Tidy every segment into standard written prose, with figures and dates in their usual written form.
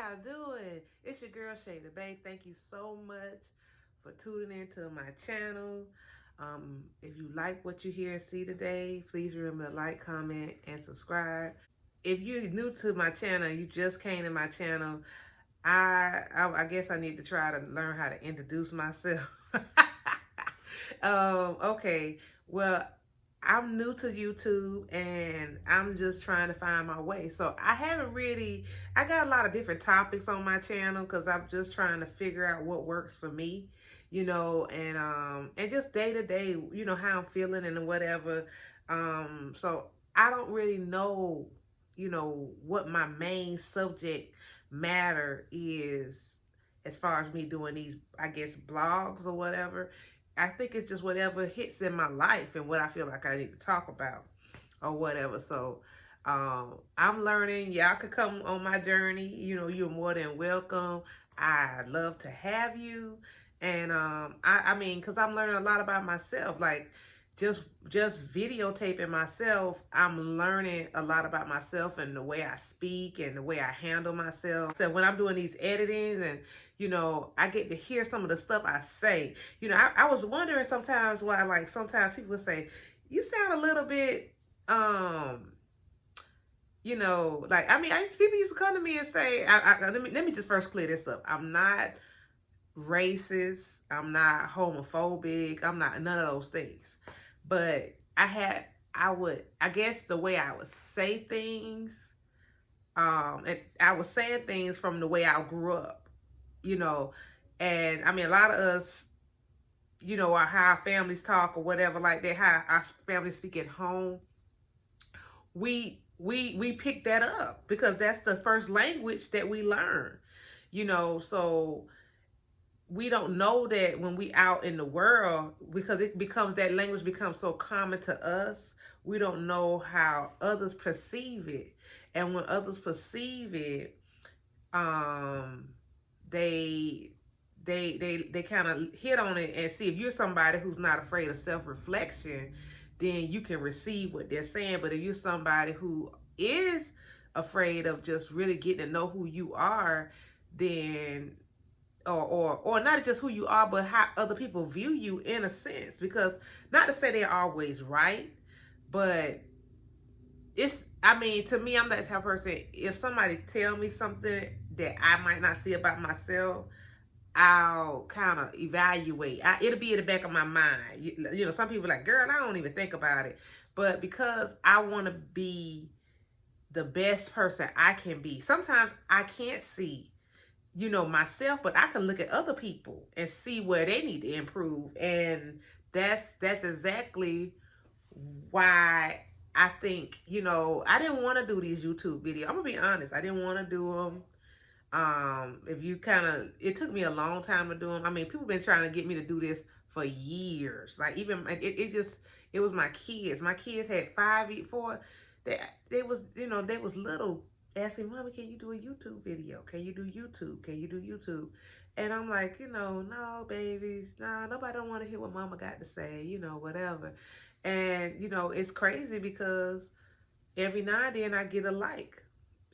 y'all doing? It's your girl Shay Da Bae. Thank you so much for tuning into my channel. If you like what you hear and see today, please remember to like, comment, and subscribe. If you're new to my channel, you just came to my channel, I guess I need to try to learn how to introduce myself. Okay, well, I'm new to YouTube and I'm just trying to find my way. So I got a lot of different topics on my channel because I'm just trying to figure out what works for me, and just day to day, how I'm feeling and whatever. So I don't really know, what my main subject matter is as far as me doing these, I guess, blogs or whatever. I think it's just whatever hits in my life and what I feel like I need to talk about or whatever. So I'm learning. Y'all could come on my journey. You're more than welcome. I'd love to have you. And I mean, because I'm learning a lot about myself. Like just videotaping myself, I'm learning a lot about myself and the way I speak and the way I handle myself. So when I'm doing these editings and I get to hear some of the stuff I say. I was wondering sometimes why, like, sometimes people say, you sound a little bit, like, I mean, people used to come to me and say, let me just first clear this up. I'm not racist. I'm not homophobic. I'm not none of those things. But I guess the way I would say things, and I was saying things from the way I grew up. And I mean, a lot of us, how our families talk or whatever like that, how our families speak at home, we pick that up because that's the first language that we learn, so we don't know that when we out in the world, because that language becomes so common to us, we don't know how others perceive it. And when others perceive it, they kind of hit on it and see if you're somebody who's not afraid of self-reflection, then you can receive what they're saying. But if you're somebody who is afraid of just really getting to know who you are, then or not just who you are, but how other people view you in a sense, because not to say they're always right, but I mean, to me, I'm that type of person. If somebody tell me something that I might not see about myself, I'll kind of evaluate. It'll be in the back of my mind. Some people are like, girl, I don't even think about it. But because I want to be the best person I can be, sometimes I can't see, myself, but I can look at other people and see where they need to improve. And that's exactly why I think, I didn't want to do these YouTube videos. I'm gonna be honest. I didn't want to do them. It took me a long time to do them. I mean, people been trying to get me to do this for years. Like, even it was my kids. My kids had 4. They was little, asking, Mommy, can you do a YouTube video? Can you do YouTube? Can you do YouTube? And I'm like, no, babies, no, nobody don't want to hear what Mama got to say, whatever. And, it's crazy because every now and then I get a like.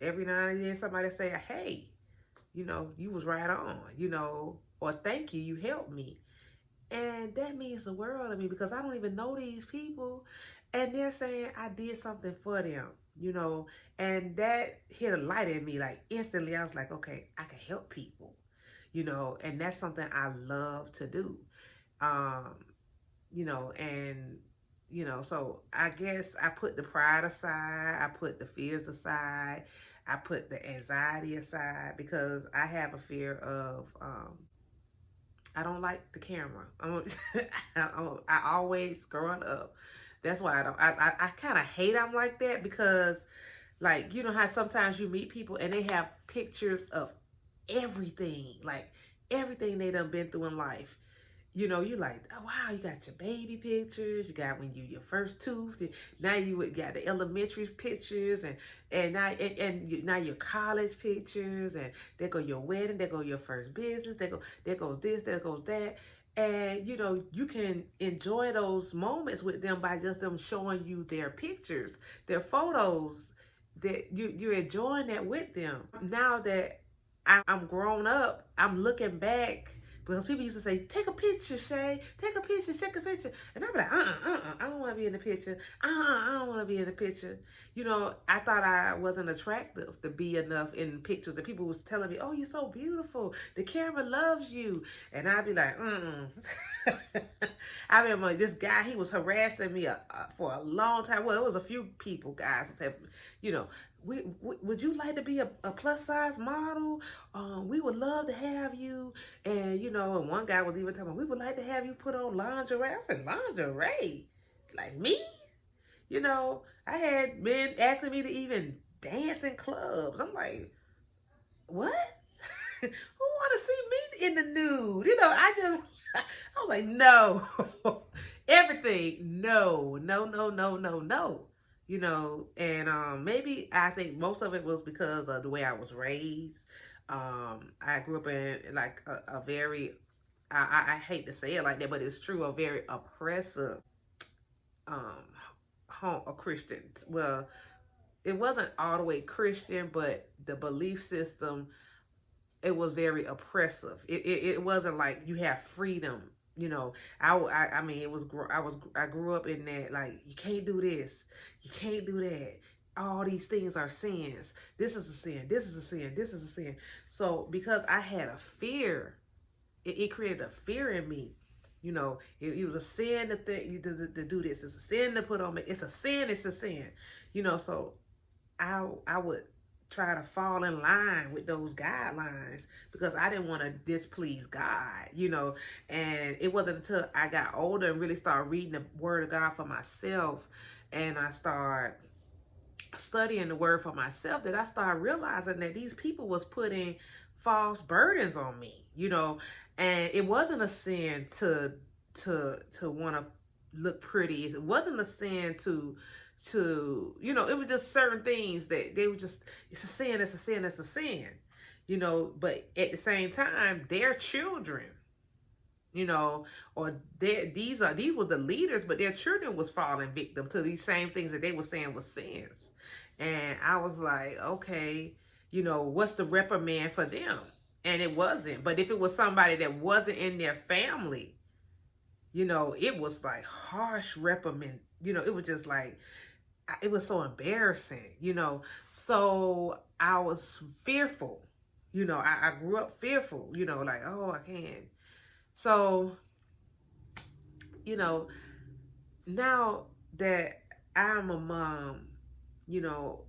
Every now and then somebody say, hey, you was right on, or thank you, you helped me. And that means the world to me because I don't even know these people. And they're saying I did something for them, and that hit a light in me. Like, instantly, I was like, okay, I can help people, and that's something I love to do. So I guess I put the pride aside, I put the fears aside, I put the anxiety aside, because I have a fear of, I don't like the camera. I always, growing up, that's why I kind of hate them like that, because, like, how sometimes you meet people and they have pictures of everything, like everything they done been through in life. You like, oh, wow, you got your baby pictures, you got when your first tooth, now you got the elementary pictures, and now your college pictures, and there go your wedding, there go your first business, there goes this, there goes that. And, you can enjoy those moments with them by just them showing you their pictures, their photos, that you're enjoying that with them. Now that I'm grown up. I'm looking back because people used to say, "Take a picture, Shay. Take a picture. Take a picture." And I'm like, I don't want to be in the picture. I don't want to be in the picture. You know, I thought I wasn't attractive to be enough in pictures. And people was telling me, "Oh, you're so beautiful. The camera loves you." And I'd be like, I remember this guy. He was harassing me for a long time. Well, it was a few people, guys, who said, you know, would you like to be a plus size model? We would love to have you. And, you know, and one guy was even telling me, we would like to have you put on lingerie. I said, lingerie? Like me? You know, I had men asking me to even dance in clubs. I'm like, what? Who want to see me in the nude? You know, I was like, no. Everything, no. You know, and maybe I think most of it was because of the way I was raised. I grew up in like a very, I hate to say it like that, but it's true, a very oppressive home, a Christian. Well, it wasn't all the way Christian, but the belief system, it was very oppressive. It wasn't like you have freedom. You know, I mean, I grew up in that, like, you can't do this, you can't do that. All these things are sins. This is a sin. This is a sin. This is a sin. So because I had a fear, it created a fear in me. You know, it was a sin to do this. It's a sin to put on me. It's a sin. It's a sin. You know, so I would try to fall in line with those guidelines because I didn't want to displease God, you know. And it wasn't until I got older and really started reading the Word of God for myself, and I started studying the Word for myself, that I started realizing that these people was putting false burdens on me, you know. And it wasn't a sin to want to look pretty. It wasn't a sin to you know, it was just certain things that they were just, it's a sin, it's a sin, it's a sin, you know. But at the same time, their children, you know, or these were the leaders, but their children was falling victim to these same things that they were saying was sins. And I was like, okay, you know, what's the reprimand for them? And it wasn't. But if it was somebody that wasn't in their family, you know, it was like harsh reprimand. You know, it was just like, it was so embarrassing, you know. So I was fearful, you know. I grew up fearful, you know, like, oh, I can't. So, you know, now that I'm a mom, you know,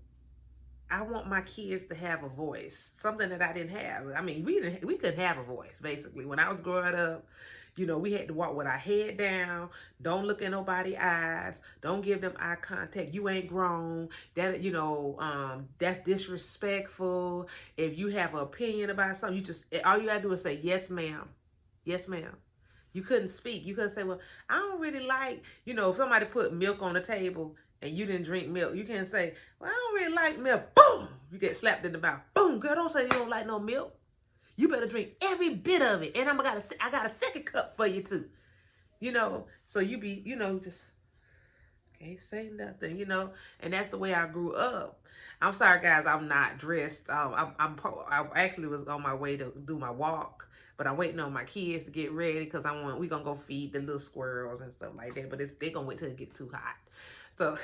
I want my kids to have a voice, something that I didn't have. I mean, we couldn't have a voice, basically. When I was growing up, you know, we had to walk with our head down. Don't look in nobody's eyes. Don't give them eye contact. You ain't grown. That, you know, that's disrespectful. If you have an opinion about something, all you gotta do is say, yes, ma'am. Yes, ma'am. You couldn't speak. You couldn't say, well, I don't really like, you know, if somebody put milk on the table and you didn't drink milk, you can't say, well, I don't really like milk. Boom! You get slapped in the mouth. Boom! Girl, don't say you don't like no milk. You better drink every bit of it. And I got a second cup for you too. You know, so you be, you know, just can't say nothing, you know. And that's the way I grew up. I'm sorry, guys, I'm not dressed. I actually was on my way to do my walk, but I'm waiting on my kids to get ready because we gonna go feed the little squirrels and stuff like that. But they gonna wait till it gets too hot. So,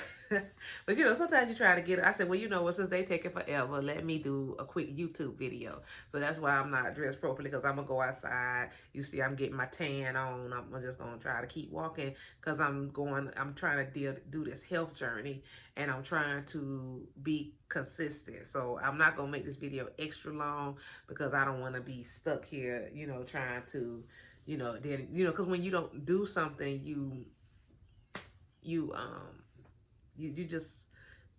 but you know, sometimes you try to get it. I said, well, you know what, since they take it forever, let me do a quick YouTube video. So that's why I'm not dressed properly, because I'm going to go outside. You see, I'm getting my tan on. I'm just going to try to keep walking because I'm trying to do this health journey, and I'm trying to be consistent. So I'm not going to make this video extra long because I don't want to be stuck here, you know, trying to, you know, then, you know, because when you don't do something, you just,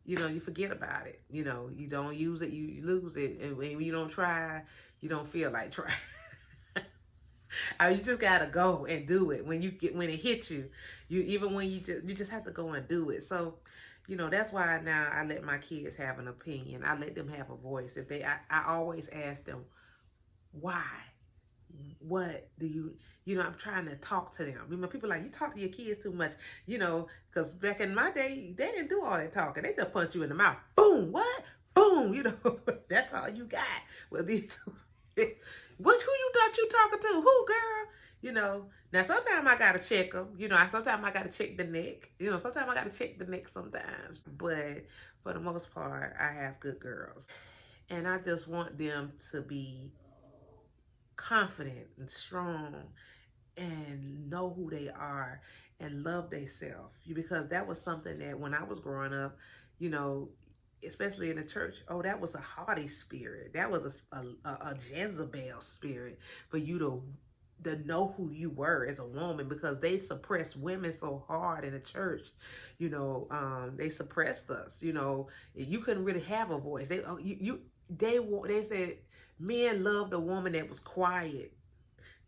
you know, you forget about it. You know, you don't use it, you lose it. And when you don't try, you don't feel like trying. You just gotta go and do it. When it hits you, you just have to go and do it. So, you know, that's why now I let my kids have an opinion. I let them have a voice. I always ask them, why? What do you know, I'm trying to talk to them. You know, people like, you talk to your kids too much, you know, because back in my day, they didn't do all that talking. They just punch you in the mouth. Boom, what? Boom, boom, you know, that's all you got. Well, these, who you thought you talking to? Who, girl? You know, now sometimes I gotta check them. You know, sometimes I gotta check the neck. You know, sometimes I gotta check the neck sometimes. But for the most part, I have good girls. And I just want them to be confident and strong and know who they are and love themselves. Because that was something that when I was growing up, you know, especially in the church, oh, that was a haughty spirit. That was a Jezebel spirit for you to know who you were as a woman, because they suppressed women so hard in the church. You know, they suppressed us. You know, you couldn't really have a voice. They said men loved a woman that was quiet,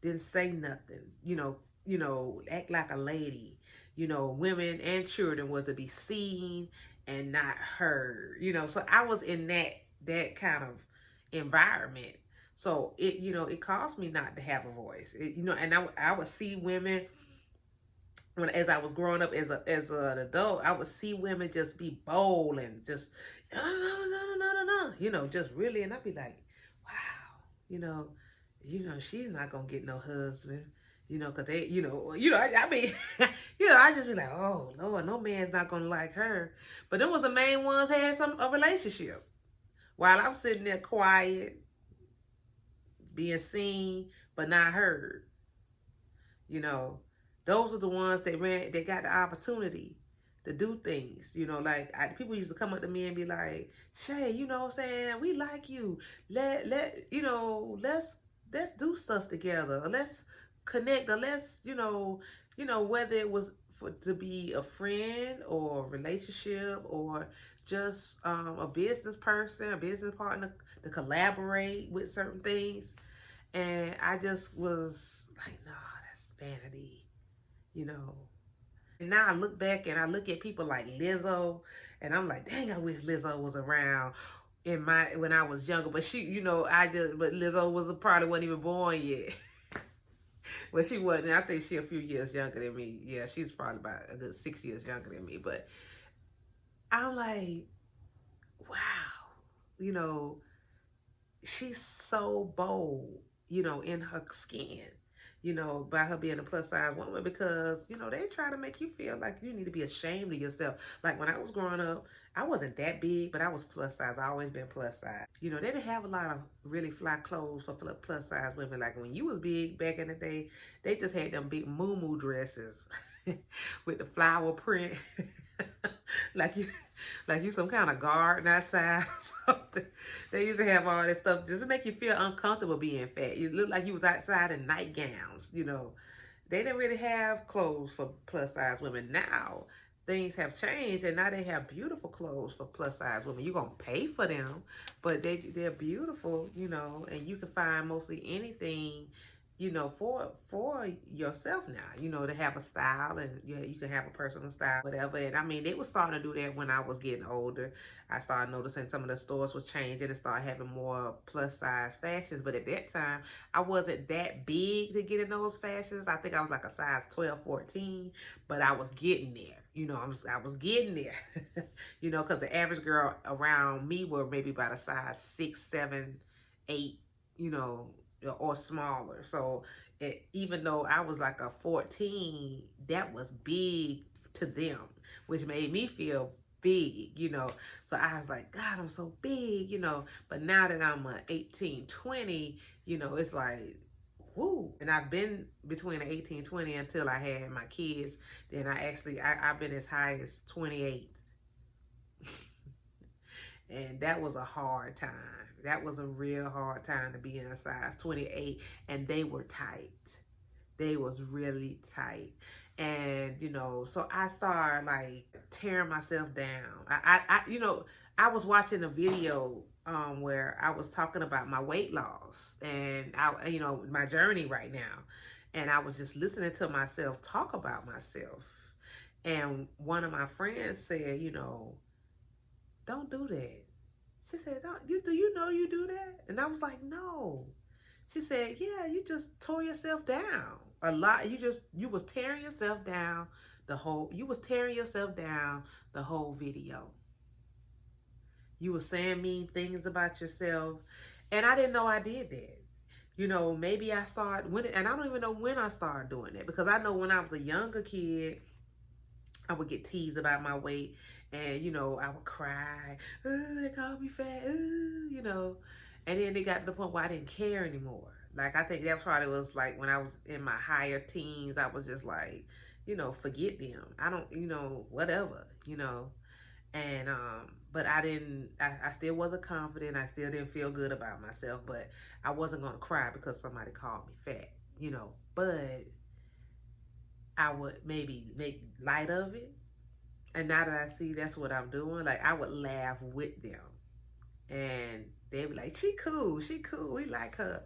didn't say nothing, act like a lady. You know, women and children was to be seen and not heard. You know, so I was in that kind of environment. So it caused me not to have a voice. And I would see women as I was growing up as an adult. I would see women just be bold and just no, just really, and I'd be like, wow, she's not gonna get no husband, because they, I mean, I just be like, oh Lord, no man's not gonna like her. But them was the main ones had a relationship, while I'm sitting there quiet, being seen but not heard. Those are the ones they got the opportunity to do things. People used to come up to me and be like, Shay, you know what I'm saying? We like you. Let's do stuff together. Or let's connect. Or let's, whether it was to be a friend or a relationship or just a business person, a business partner, to collaborate with certain things. And I just was like, nah, that's vanity, And now I look back and I look at people like Lizzo, and I'm like, dang, I wish Lizzo was around when I was younger. But but Lizzo probably wasn't even born yet. Well, she wasn't. I think she's a few years younger than me. Yeah, she's probably about a good 6 years younger than me. But I'm like, wow, she's so bold, in her skin, by her being a plus size woman, because, they try to make you feel like you need to be ashamed of yourself. Like when I was growing up, I wasn't that big, but I was plus size. I always been plus size. They didn't have a lot of really fly clothes for plus size women. Like when you was big back in the day, they just had them big moo dresses with the flower print. like you some kind of garden outside. They used to have all that stuff just to make you feel uncomfortable being fat. You look like you was outside in nightgowns. They didn't really have clothes for plus size women. Now things have changed, and now they have beautiful clothes for plus size women. You're gonna pay for them, but they're beautiful, and you can find mostly anything, for yourself now, to have a style, and you can have a personal style, whatever. And I mean, they were starting to do that when I was getting older. I started noticing some of the stores was changing and started having more plus size fashions. But at that time, I wasn't that big to get in those fashions. I think I was like a size 12, 14, but I was getting there. I was getting there, because the average girl around me were maybe about a size 6, 7, 8, or smaller. So even though I was like a 14, that was big to them, which made me feel big, So I was like, God, I'm so big, But now that I'm 18, 20, it's like, woo. And I've been between 18, 20 until I had my kids. Then I've been as high as 28. And that was a hard time. That was a real hard time to be in a size 28. And they were tight. They was really tight. And, so I started like tearing myself down. I was watching a video where I was talking about my weight loss and my journey right now. And I was just listening to myself talk about myself. And one of my friends said, don't do that. She said, do you know you do that? And I was like, no. She said, yeah, you just tore yourself down a lot. You was tearing yourself down the whole video. You were saying mean things about yourself. And I didn't know I did that. You know, maybe I started when, and I don't even know when I started doing that, because I know when I was a younger kid, I would get teased about my weight, and you know, I would cry. Oh, they called me fat. Oh, you know, and then it got to the point where I didn't care anymore. Like, I think that probably was like when I was in my higher teens. I was just like, you know, forget them. I don't, you know, whatever, you know. And but I didn't. I still wasn't confident. I still didn't feel good about myself. But I wasn't gonna cry because somebody called me fat, you know. But I would maybe make light of it. And now that I see that's what I'm doing, like, I would laugh with them, and they'd be like, she cool, we like her,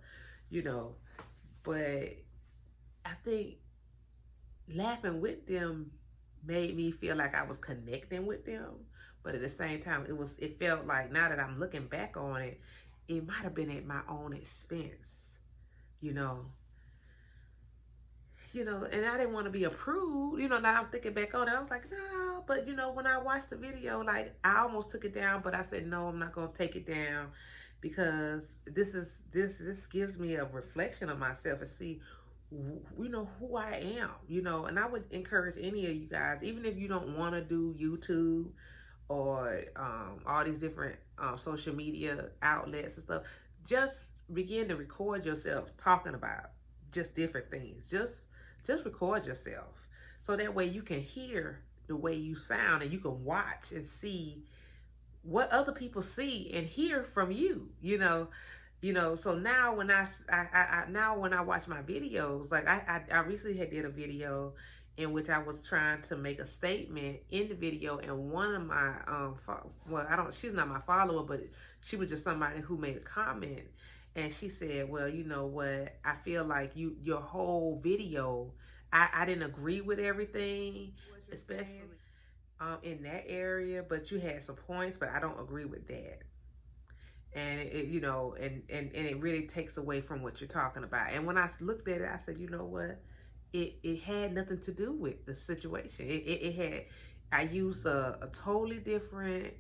you know. But I think laughing with them made me feel like I was connecting with them. But at the same time, it felt like, now that I'm looking back on it, it might have been at my own expense, you know. You know, and I didn't want to be approved. You know, now I'm thinking back on it, I was like, no. But you know, when I watched the video, like, I almost took it down, but I said, no, I'm not gonna take it down, because this gives me a reflection of myself and see, you know, who I am. You know, and I would encourage any of you guys, even if you don't want to do YouTube or all these different social media outlets and stuff, just begin to record yourself talking about just different things. Just record yourself, so that way you can hear the way you sound, and you can watch and see what other people see and hear from you. You know. So now when now when I watch my videos, like, I recently did a video in which I was trying to make a statement in the video, and one of my well, she's not my follower, but she was just somebody who made a comment, and she said, well, you know what, I feel like your whole video, I didn't agree with everything, especially in that area, but you had some points, but I don't agree with that. And you know, and it really takes away from what you're talking about. And when I looked at it, I said, you know what, it had nothing to do with the situation. It had, I used a totally different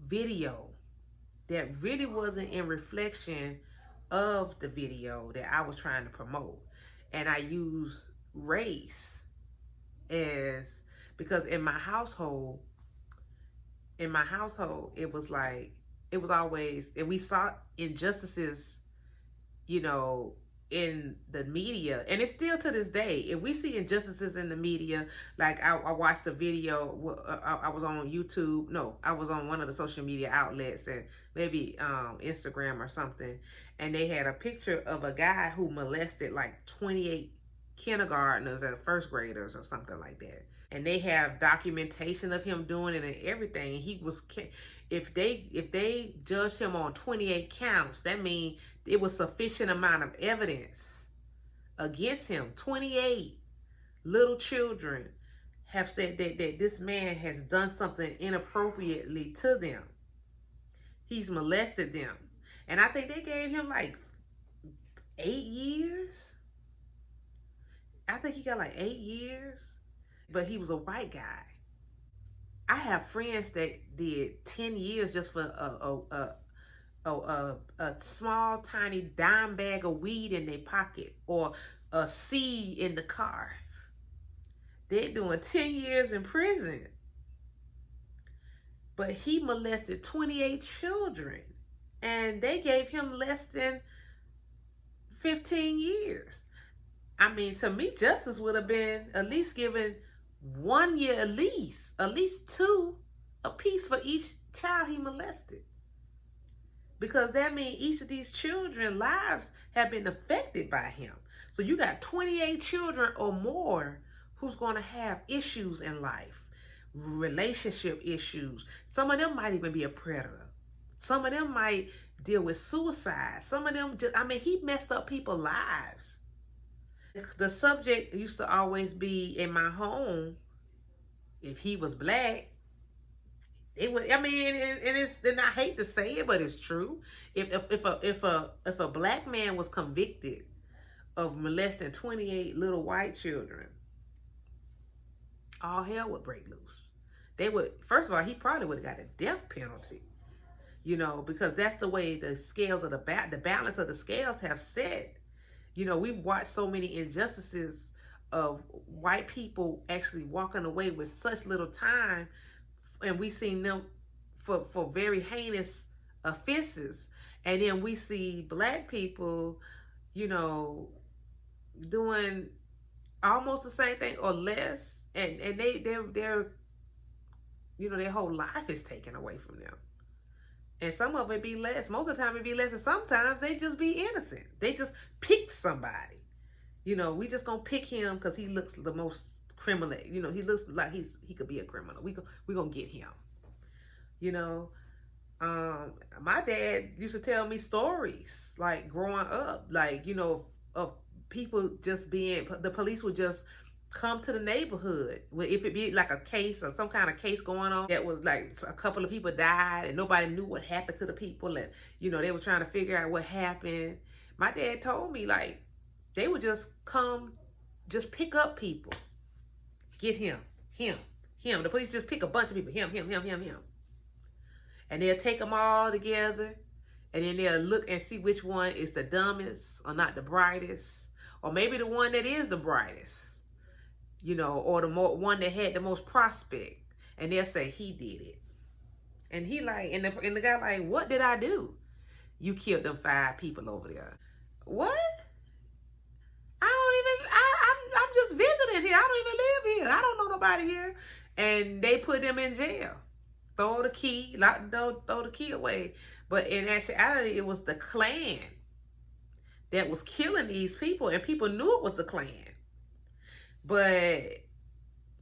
video that really wasn't in reflection of the video that I was trying to promote. And I used race as, because in my household, it was like, it was always, and we saw injustices, you know, in the media, and it's still to this day. If we see injustices in the media, like, I watched a video, I was on YouTube, no, I was on one of the social media outlets, and maybe Instagram or something, and they had a picture of a guy who molested like 28 kindergartners and first graders or something like that. And they have documentation of him doing it and everything. He was, if they judged him on 28 counts, that means it was sufficient amount of evidence against him. 28 little children have said that this man has done something inappropriately to them. He's molested them. And I think they gave him like 8 years. I think he got like 8 years, but he was a white guy. I have friends that did 10 years just for a small, tiny dime bag of weed in their pocket, or a seed in the car. They're doing 10 years in prison. But he molested 28 children, and they gave him less than 15 years. I mean, to me, justice would have been at least given 1 year, at least 2 apiece for each child he molested. Because that means each of these children's lives have been affected by him. So you got 28 children or more who's going to have issues in life, relationship issues. Some of them might even be a predator. Some of them might deal with suicide. Some of them just, I mean, he messed up people's lives. The subject used to always be in my home, if he was black, it would, I mean, and it's, and I hate to say it, but it's true. If a black man was convicted of molesting 28 little white children, all hell would break loose. they would, first of all, he probably would have got a death penalty, you know, because that's the way the scales of the balance of the scales have set. You know, we've watched so many injustices of white people actually walking away with such little time, and we seen them for very heinous offenses, and then we see black people, you know, doing almost the same thing or less, and they're you know, their whole life is taken away from them. And some of it be less. Most of the time it be less, and sometimes they just be innocent. They just pick somebody. You know, we just gonna pick him because he looks the most criminal. You know, he looks like he could be a criminal. We gonna get him. You know, my dad used to tell me stories like growing up, like, you know, of people just being, the police would just come to the neighborhood. If it be like a case or some kind of case going on that was like a couple of people died and nobody knew what happened to the people, and, you know, they were trying to figure out what happened. My dad told me, like, they would just come, just pick up people. Get him. The police just pick a bunch of people. Him. And they'll take them all together, and then they'll look and see which one is the dumbest or not the brightest, or maybe the one that is the brightest, you know, or the one that had the most prospect, and they'll say he did it. And he like, and the guy like, what did I do? You killed them 5 people over there. What? I'm just visiting here. I don't even live here. I don't know nobody here. And they put them in jail. Throw the key away. But in actuality, it was the Klan that was killing these people, and people knew it was the Klan. But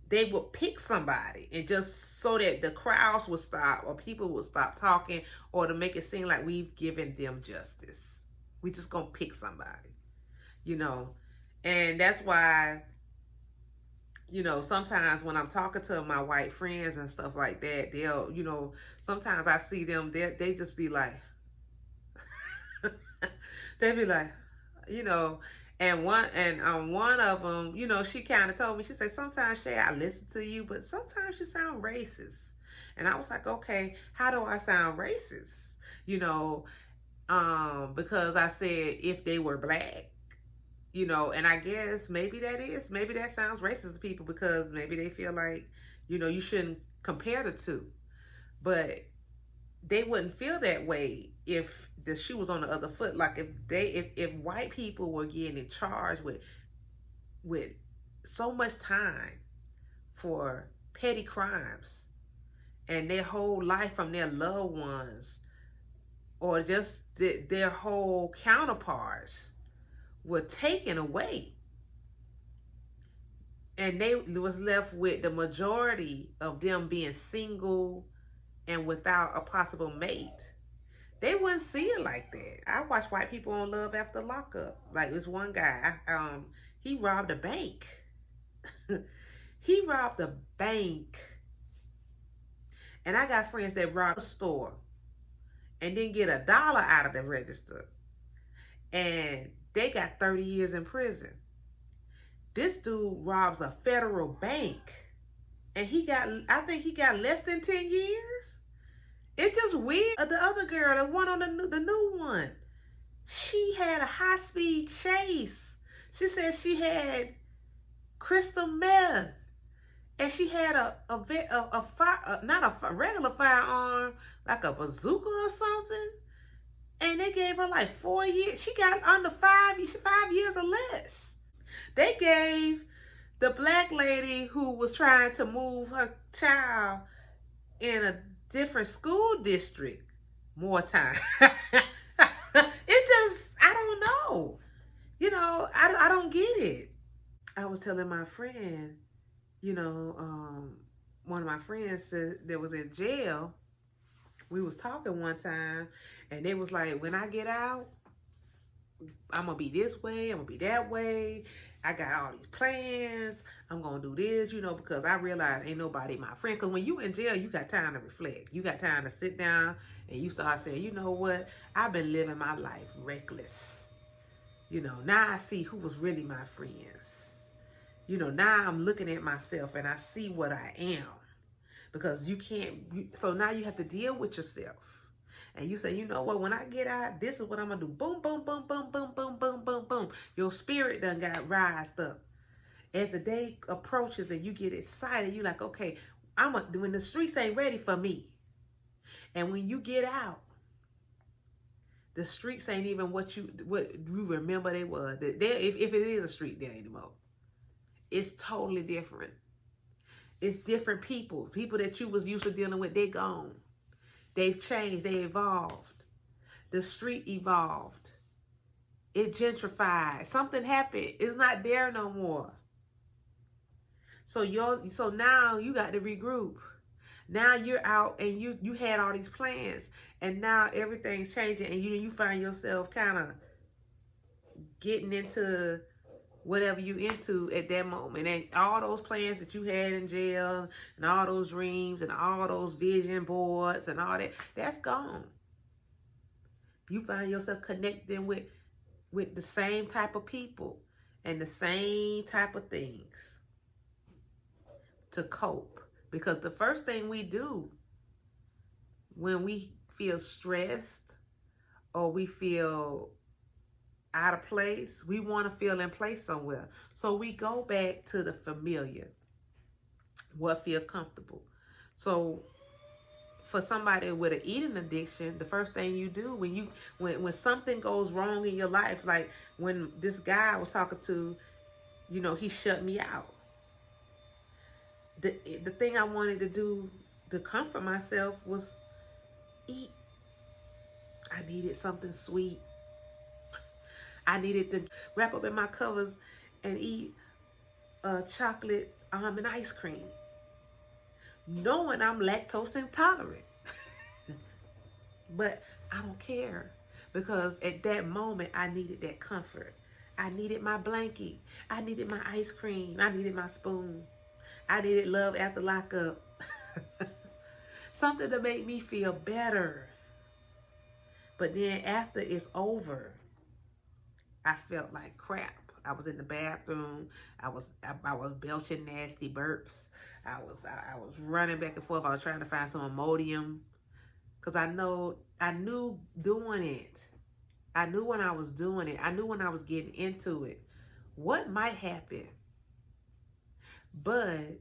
they would pick somebody, and just so that the crowds would stop, or people would stop talking, or to make it seem like we've given them justice. We just gonna pick somebody, you know. And that's why, you know, sometimes when I'm talking to my white friends and stuff like that, they'll, you know, sometimes I see them, they just be like, they be like, you know, and one of them, you know, she kind of told me, she said, sometimes, Shay, I listen to you, but sometimes you sound racist. And I was like, okay, how do I sound racist? You know, because I said, if they were black, you know, and I guess maybe that sounds racist to people, because maybe they feel like, you know, you shouldn't compare the two. But they wouldn't feel that way if the shoe was on the other foot. Like if white people were getting charged with so much time for petty crimes, and their whole life from their loved ones, or just their whole counterparts were taken away, and they was left with the majority of them being single and without a possible mate, they wouldn't see it like that. I watch white people on Love After Lockup. Like this one guy, he robbed a bank. He robbed a bank. And I got friends that robbed a store and didn't get $1 out of the register, and they got 30 years in prison. This dude robs a federal bank, and I think he got less than 10 years. It's just weird. The other girl, the one on the new one, she had a high-speed chase. She said she had crystal meth, and she had not a regular firearm, like a bazooka or something. And they gave her like 4 years. She got under 5 years or less. They gave the black lady who was trying to move her child in a different school district more time. It just, I don't know. You know, I don't get it. I was telling my friend, you know, one of my friends that was in jail, we was talking one time, and they was like, when I get out, I'm going to be this way, I'm going to be that way. I got all these plans. I'm going to do this, you know, because I realize ain't nobody my friend. Because when you in jail, you got time to reflect. You got time to sit down and you start saying, you know what? I've been living my life reckless. You know, now I see who was really my friends. You know, now I'm looking at myself and I see what I am. because you can't. So now you have to deal with yourself. And you say, you know what, when I get out, this is what I'm going to do. Boom, boom, boom, boom, boom, boom, boom, boom, boom. Your spirit done got rised up. As the day approaches and you get excited, you're like, okay, when the streets ain't ready for me. And when you get out, the streets ain't even what you remember they were. If it is a street there anymore, it's totally different. It's different people. People that you was used to dealing with, they gone. They've changed. They evolved. The street evolved. It gentrified. Something happened. It's not there no more. So now you got to regroup. Now you're out and you had all these plans, and now everything's changing, and you find yourself kind of getting into whatever you into at that moment. And all those plans that you had in jail, and all those dreams, and all those vision boards, and all that, that's gone. You find yourself connecting with the same type of people and the same type of things to cope. Because the first thing we do when we feel stressed or we feel out of place, we want to feel in place somewhere. So we go back to the familiar, what feels comfortable. So for somebody with an eating addiction, the first thing you do when something goes wrong in your life, like when this guy I was talking to, he shut me out. The thing I wanted to do to comfort myself was eat. I needed something sweet. I needed to wrap up in my covers and eat chocolate almond ice cream, knowing I'm lactose intolerant. But I don't care, because at that moment I needed that comfort. I needed my blankie. I needed my ice cream. I needed my spoon. I needed love after lockup. Something to make me feel better. But then after it's over, I felt like crap. I was in the bathroom. I was belching nasty burps. I was running back and forth. I was trying to find some Imodium, because I knew doing it. I knew when I was doing it. I knew when I was getting into it what might happen. But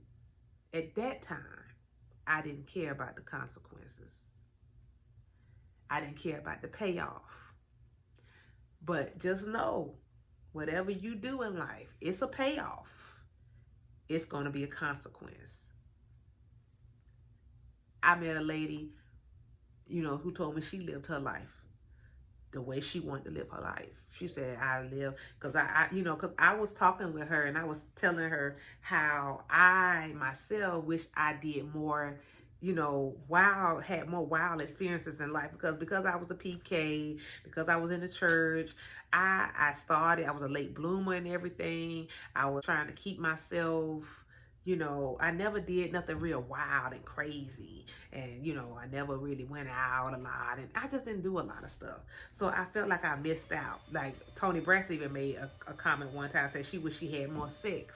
at that time, I didn't care about the consequences. I didn't care about the payoff. But just know, whatever you do in life, it's a payoff. It's going to be a consequence. I met a lady, who told me she lived her life the way she wanted to live her life. She said, I live, because I was talking with her and I was telling her how I myself wish I did more, had more wild experiences in life, because I was a PK, because I was in the church. I was a late bloomer and everything. I was trying to keep myself, I never did nothing real wild and crazy. And, I never really went out a lot. And I just didn't do a lot of stuff. So I felt like I missed out. Like Toni Braxton even made a comment one time, said she wished she had more sex,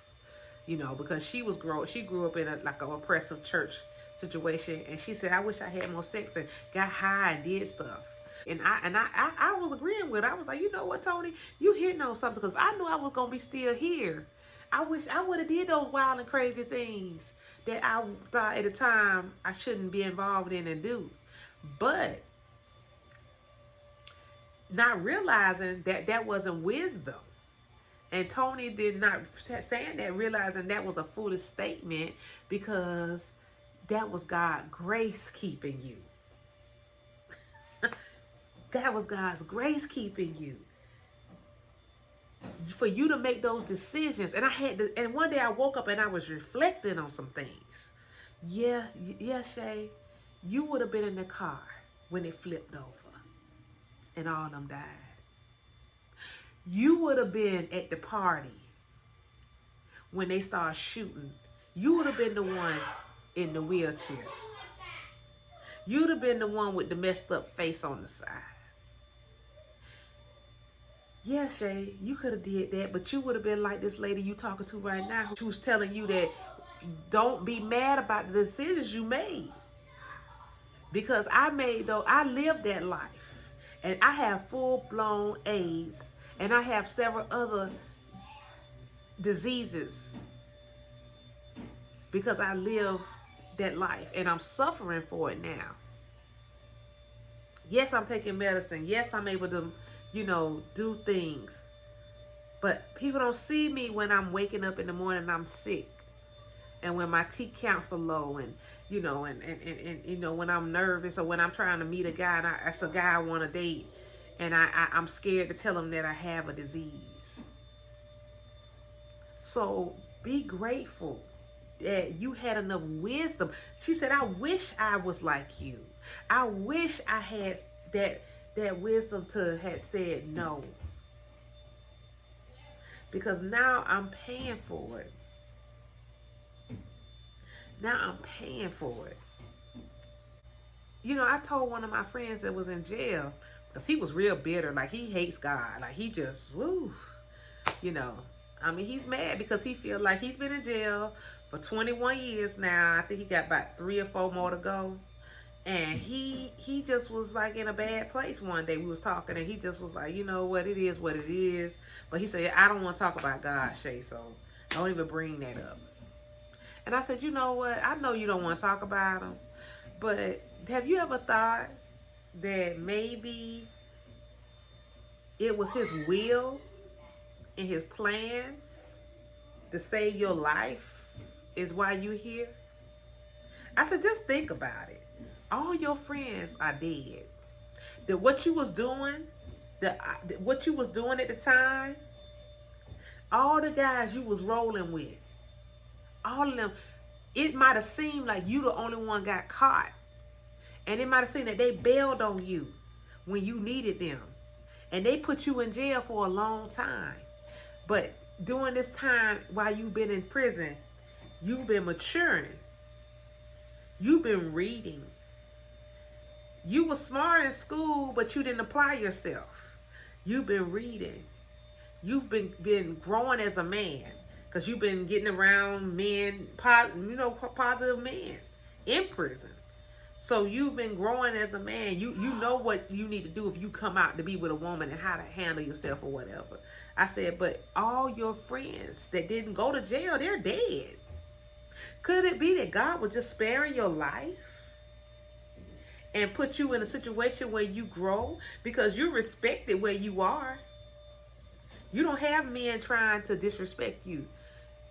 because she grew up in an oppressive church situation. And she said, I wish I had more sex and got high and did stuff. And I was agreeing with her. I was like, you know what, Toni, you hitting on something, because I knew I was going to be still here. I wish I would have did those wild and crazy things that I thought at the time I shouldn't be involved in and do. But not realizing that wasn't wisdom. And Toni did not saying that, realizing that was a foolish statement, because that was God's grace keeping you. That was God's grace keeping you. For you to make those decisions. And one day I woke up and I was reflecting on some things. Yeah, Shay, you would have been in the car when it flipped over and all of them died. You would have been at the party when they started shooting. You would have been the one in the wheelchair. You'd have been the one with the messed up face on the side. Yeah, Shay, you could have did that, but you would have been like this lady you talking to right now, who was telling you that don't be mad about the decisions you made. Because I lived that life. And I have full-blown AIDS. And I have several other diseases. Because I lived that life. And I'm suffering for it now. Yes, I'm taking medicine. Yes, I'm able to, do things. But people don't see me when I'm waking up in the morning and I'm sick. And when my T counts are low, and when I'm nervous, or when I'm trying to meet a guy and that's a guy I want to date, and I'm scared to tell him that I have a disease. So be grateful that you had enough wisdom. She said, I wish I was like you. I wish I had that wisdom to have said no. Because now I'm paying for it. Now I'm paying for it. I told one of my friends that was in jail, because he was real bitter. Like, he hates God. Like, he just, he's mad because he feels like he's been in jail for 21 years now. I think he got about 3 or 4 more to go. And he just was like in a bad place one day. We was talking and he just was like, you know what, it is what it is. But he said, I don't want to talk about God, Shay, so don't even bring that up. And I said, you know what? I know you don't want to talk about him, but have you ever thought that maybe it was his will and his plan to save your life is why you're here? I said, just think about it. All your friends are dead. That what you was doing, what you was doing at the time, all the guys you was rolling with, all of them, it might have seemed like you the only one got caught. And it might have seemed that they bailed on you when you needed them. And they put you in jail for a long time. But during this time while you've been in prison, you've been maturing. You've been reading. You were smart in school, but you didn't apply yourself. You've been reading. You've been growing as a man. Because you've been getting around men, positive men in prison. So you've been growing as a man. You know what you need to do if you come out to be with a woman and how to handle yourself or whatever. I said, but all your friends that didn't go to jail, they're dead. Could it be that God was just sparing your life and put you in a situation where you grow? Because you're respected where you are. You don't have men trying to disrespect you.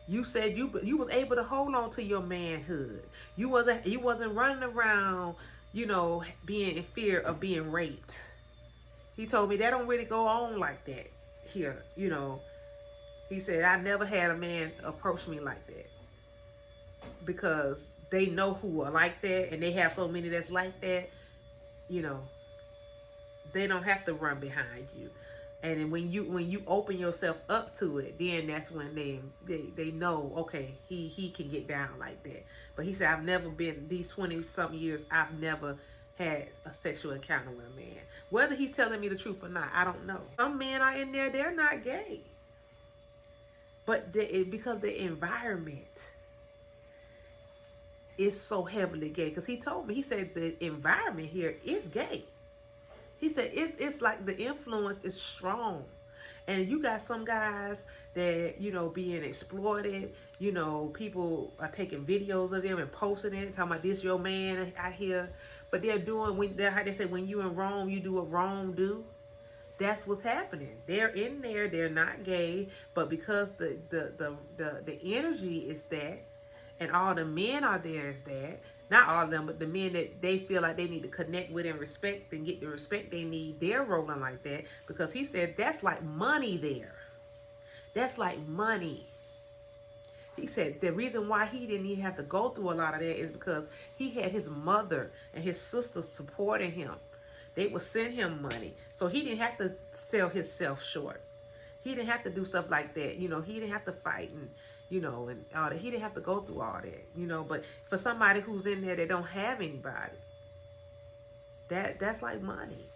You said you was able to hold on to your manhood. You wasn't running around, being in fear of being raped. He told me that don't really go on like that here, He said, I never had a man approach me like that. Because they know who are like that, and they have so many that's like that, they don't have to run behind you. And then when you open yourself up to it, then that's when they know, okay, he can get down like that. But he said, I've never been, these 20-something years, I've never had a sexual encounter with a man. Whether he's telling me the truth or not, I don't know. Some men are in there, they're not gay. But because the environment is so heavily gay. Because he told me, he said the environment here is gay. He said, it's like the influence is strong. And you got some guys that, being exploited, people are taking videos of them and posting it, talking about this your man out here. But they're doing, how they say, when you in Rome, you do what Rome do. That's what's happening. They're in there, they're not gay, but because the energy is that, and all the men are there is that, not all of them, but the men that they feel like they need to connect with and respect and get the respect they need, they're rolling like that. Because he said that's like money there. That's like money. He said the reason why he didn't even have to go through a lot of that is because he had his mother and his sisters supporting him. They would send him money. So he didn't have to sell himself short. He didn't have to do stuff like that. He didn't have to fight and and all that. He didn't have to go through all that, but for somebody who's in there that don't have anybody, that's like money.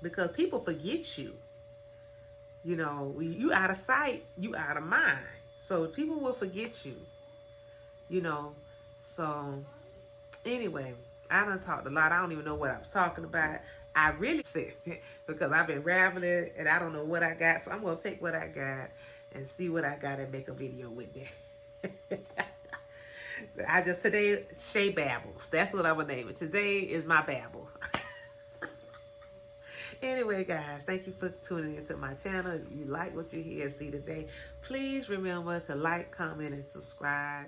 Because people forget you. You out of sight, you out of mind. So people will forget you, you know. So anyway, I done talked a lot. I don't even know what I was talking about. I really said because I've been rambling and I don't know what I got. So I'm going to take what I got and see what I got and make a video with it. Today, Shay Babbles. That's what I'm going to name it. Today is my babble. Anyway, guys, thank you for tuning into my channel. If you like what you hear and see today, please remember to like, comment, and subscribe.